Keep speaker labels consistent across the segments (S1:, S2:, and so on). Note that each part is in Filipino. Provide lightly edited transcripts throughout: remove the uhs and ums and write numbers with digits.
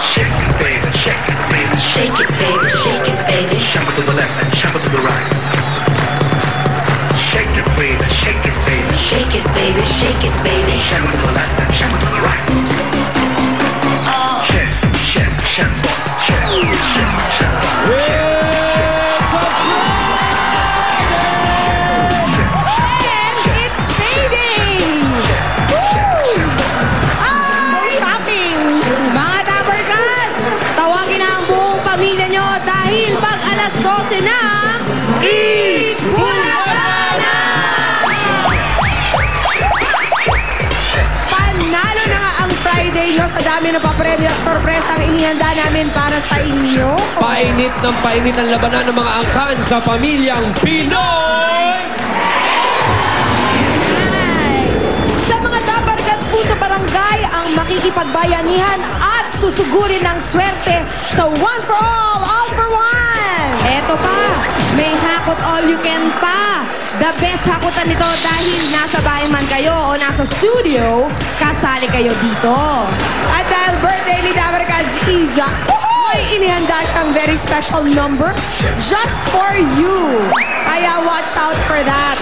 S1: Shake it, baby, shake it, baby.
S2: Shake it, baby, shake it, baby.
S1: Shuffle to the left and shuffle to the right. Shake it, baby, shake it, baby.
S2: Shake it, baby, shake it, baby.
S1: Shuffle to the left and shuffle to the right. Shake, shake, shuffle, shake, shake, shuffle.
S3: It's a
S4: It's payday! Woo! Shopping!
S5: Mga Dabarkad, tawagin na ang buong pamilya nyo dahil pag alas 12 na,
S1: Eat
S5: Bulatan!
S4: Panalo na nga ang Friday nyo sa dami ng papremyo at sorpresa ang inihanda namin para sa inyo.
S3: painit ng painit ang labanan ng mga angkan sa pamilyang Pinoy!
S5: Sa mga Dabarkads po sa barangay ang makikipagbayanihan at susugurin ng swerte sa One for All for One! Eto pa, may hakot all you can pa. The best hakutan nito dahil nasa bahay man kayo o nasa studio, kasali kayo dito.
S4: At dahil birthday ni Dabarkads Iza, may inihanda siyang very special number just for you. Kaya watch out for that.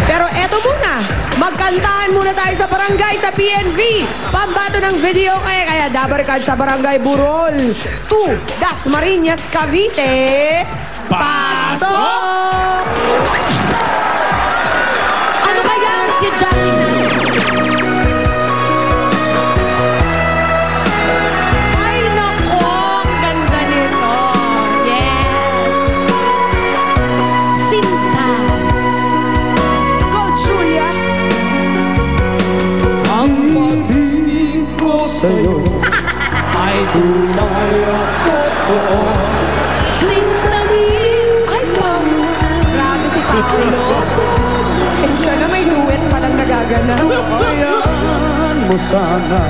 S4: Pero eto muna, magkantahan muna tayo sa barangay sa PNV. Pambato ng video kaya Dabarkads sa Barangay Burol 2, Dasmariñas, Cavite. Pasok!
S5: Ano kaya ang jamming natin? Ay, nako! Ang ganda nito. Yes! Sinta.
S4: Go, Julia!
S3: Ang pag-ibig ko sa'yo ay tunay at totoo.
S5: Ay, Paulo. Grabe si Paulo.
S4: Siya na may duet palang nagagana.
S6: Hayaan mo sana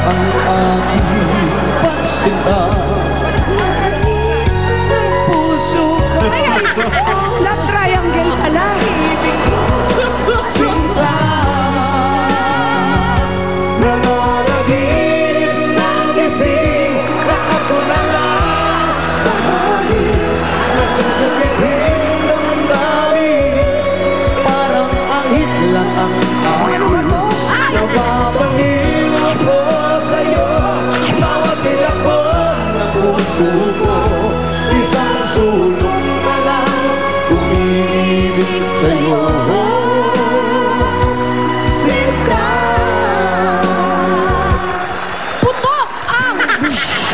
S6: ang aking pagsinta. Puso ka
S4: Love triangle pala.
S6: sinta. Nananaginip ng gising na ako na lang sa hangin. Nagsasabihin ng dami, parang angit lang ang
S4: Ano ba to?
S6: Nababangin ako sa'yo, bawat silakbon ng puso ko. Isang sulong ka lang, umiibig sa'yo. Sinta.
S5: Putok ang...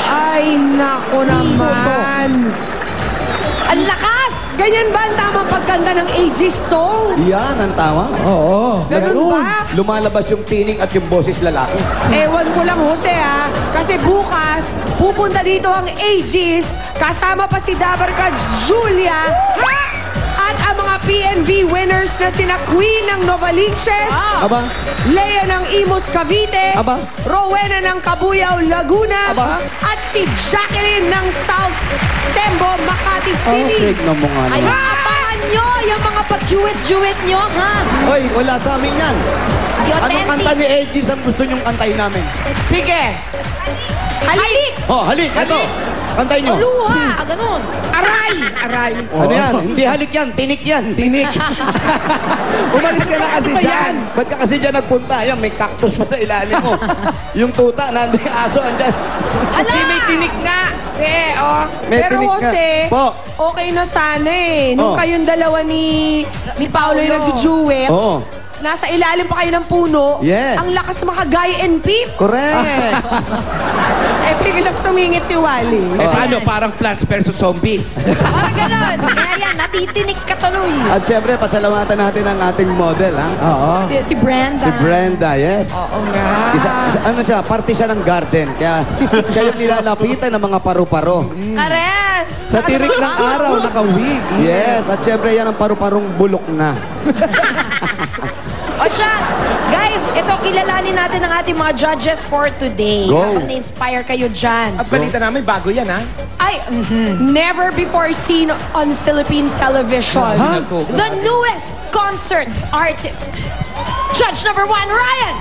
S4: Ay, nako naman.
S5: Ang lakas!
S4: Ganyan ba ang tamang pagkanta ng AG song?
S6: Yan ang tama.
S3: Oo.
S4: Ganun ba?
S6: Lumalabas yung tinig at yung boses lalaki.
S4: Ewan ko lang, Jose, ha? Kasi bukas, pupunta dito ang AGs, kasama pa si Dabarkads Julia, ha? At ang mga PNV winners na sina Queen ng Novaliches,
S6: Aba,
S4: Lea ng Imus Cavite,
S6: Aba.
S4: Rowena ng Cabuyao, Laguna,
S6: Aba.
S4: at si Jacqueline ng South Sembo, Makati City.
S6: tignan mo nga
S5: Ay,
S6: naman.
S5: abangan nyo yung mga pag-duet-duet nyo, ha?
S6: Hoy, wala sa amin yan.
S5: Yung
S6: Anong kanta ni Edgis ang gusto nyong kantahin namin?
S4: Sige. Halik!
S6: Oh, halik, ito. Kantahin nyo.
S5: Luha! Ganun.
S4: Aray! Aray.
S6: Ano yan? Hindi halik yan, tinik yan. Tinik. Umalis ka na kasi dyan. Ba't ka kasi dyan nagpunta? Ayan, may cactus pa sa ilalim mo. Yung tuta, nandun yung aso, andyan.
S4: Hindi, may tinik nga. Oh.
S6: May
S4: Pero
S6: tinik nga.
S4: Jose,
S6: Po.
S4: okay na sana eh. Nung
S6: Oh.
S4: kayong dalawa ni Paolo yung nag-duet,
S6: Oo.
S4: nasa ilalim pa kayo ng puno,
S6: Yes.
S4: ang lakas makagay and peep.
S6: Correct.
S4: Eh, biglang sumingit si Wally.
S7: Eh paano? Parang Plants vs. Zombies.
S5: Parang ganun. Kaya yan, natitinik ka tuloy.
S6: At syempre, pasalamatan natin ang ating model, ha? Oo.
S5: Si Brenda.
S6: Si Brenda, yes.
S4: Oo nga.
S6: Ano siya, parte siya ng garden. Kaya siya yung nilalapitan ng mga paru-paro.
S5: Kares!
S6: Sa tirik ng araw, nakawig. Yes, at syempre yan ang paru-parong bulok na.
S5: O siya, guys, ito kilalanin natin ang ating mga judges for today.
S6: Go.
S5: Habang na-inspire kayo dyan.
S7: At balita namin, bago yan ha.
S5: Ay,
S4: Never before seen on Philippine television.
S5: the newest concert artist. Judge number 1, Ryan!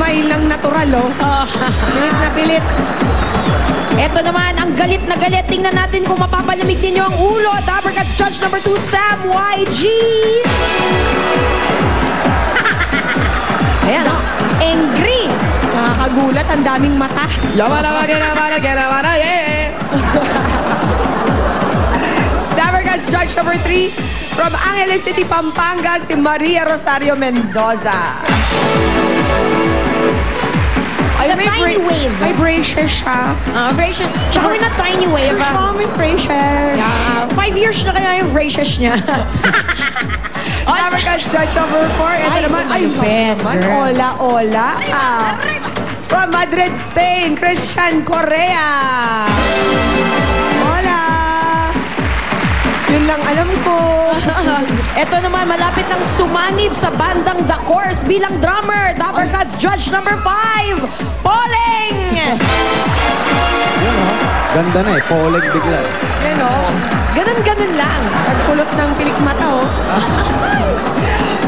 S4: smile lang natural, oh. Pilit na pilit.
S5: Ito naman, ang galit na galit. Tingnan natin kung mapapalamig ninyo ang ulo. Dabber Cats Judge number 2, Sam YG. Ayan, oh. Angry.
S4: Nakakagulat, ang daming mata.
S6: Yaman, yeah!
S4: Dabber Cats Judge number 3, from Angeles City, Pampanga, si Maria Rosario Mendoza. Ay,
S5: The tiny wave.
S4: May bracer siya.
S5: Braces. Tsaka may na tiny wave.
S4: Siya, may bracer.
S5: 5 years na kaya yung braces niya.
S4: Dabber Cats Judge number 4. Ito
S5: Ay,
S4: naman,
S5: malupit,
S4: naman,
S5: girl.
S4: Hola. From Madrid, Spain, Christian Correa. Hola. Yun lang alam ko.
S5: Ito naman, malapit ng sumanib sa bandang The Course bilang drummer. Dabber Cats Judge number 5, Poleng!
S6: Ganda na eh, poleg bigla.
S4: Yan o.
S5: Ganun-ganun lang.
S4: Nagkulot ng pilik mata o.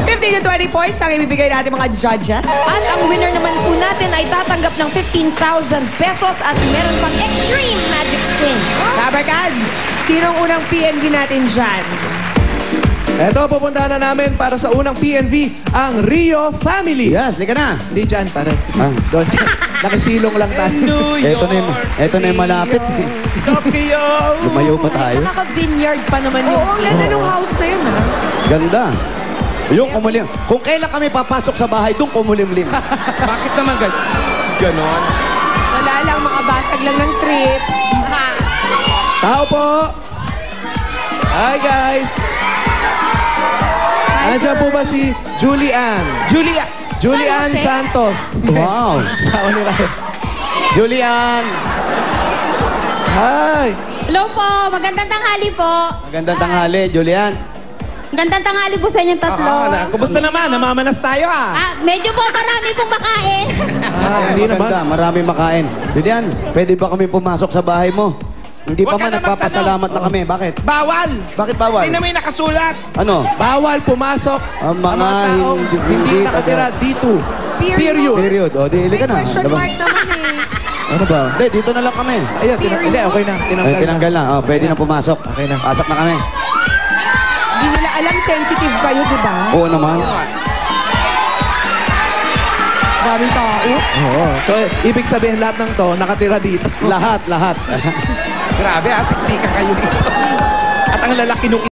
S4: 15 to 20 points ang ibibigay natin mga judges.
S5: At ang winner naman po natin ay tatanggap ng 15,000 pesos at meron pang Extreme Magic Sing.
S4: Dabber Cats, sinong unang PNV natin dyan?
S7: Eto, pupuntahan na namin para sa unang PNV, ang Rio Family.
S6: Yes, lika na.
S7: Hindi dyan, pare.
S6: Ah.
S7: Doon dyan. Nakisilong lang tayo.
S6: Ito na yung malapit.
S7: Tokyo!
S6: Lumayo pa tayo.
S5: Nakaka-vineyard pa naman
S4: Oo,
S5: yung...
S4: ang ganda ng house na yun ha.
S6: Ganda. Yung kumulim. Kung kailan kami papasok sa bahay, doon kumulimlim.
S7: Bakit naman ganon?
S4: Wala lang, makabasag lang ng trip.
S7: Tao po! Hi, guys! Nandiyan po ba si Julian
S5: San Jose?
S7: Santos.
S6: Wow.
S7: Sawa ni Ryan.
S6: Julian.
S7: Hi!
S8: Hello po, magandang tanghali po.
S6: Magandang tanghali, Julian.
S8: Magandang tanghali po sa inyong tatlo.
S7: Kumusta naman? Namamanas tayo
S8: Medyo po marami pong makain.
S7: Hindi naman.
S6: Maganda, marami makain. Julian, pwede ba kami pumasok sa bahay mo? Hindi pa
S7: Huwag ka
S6: man
S7: na
S6: nagpapasalamat na kami. Bakit?
S7: Bawal!
S6: Bakit bawal?
S7: Hindi na may nakasulat.
S6: Ano?
S7: Bawal pumasok
S6: Ang mga
S7: taong hindi nakatira dito. Period.
S6: Period. O, di, ili ka na.
S4: May question
S6: Diba?
S4: mark naman eh.
S6: Ano ba? Hindi, dito na lang kami.
S7: Ayun, hindi, okay na.
S6: Ay, tinanggal na. O, pwede na pumasok.
S7: Okay na.
S6: Pasok na kami.
S4: Hindi nila alam sensitive kayo, di ba?
S6: Oo naman.
S4: Daming tao.
S7: Oo. So, ibig sabihin lahat ng to, nakatira dito.
S6: Lahat.
S7: Grabe siksika kayo dito. At ang lalaki nung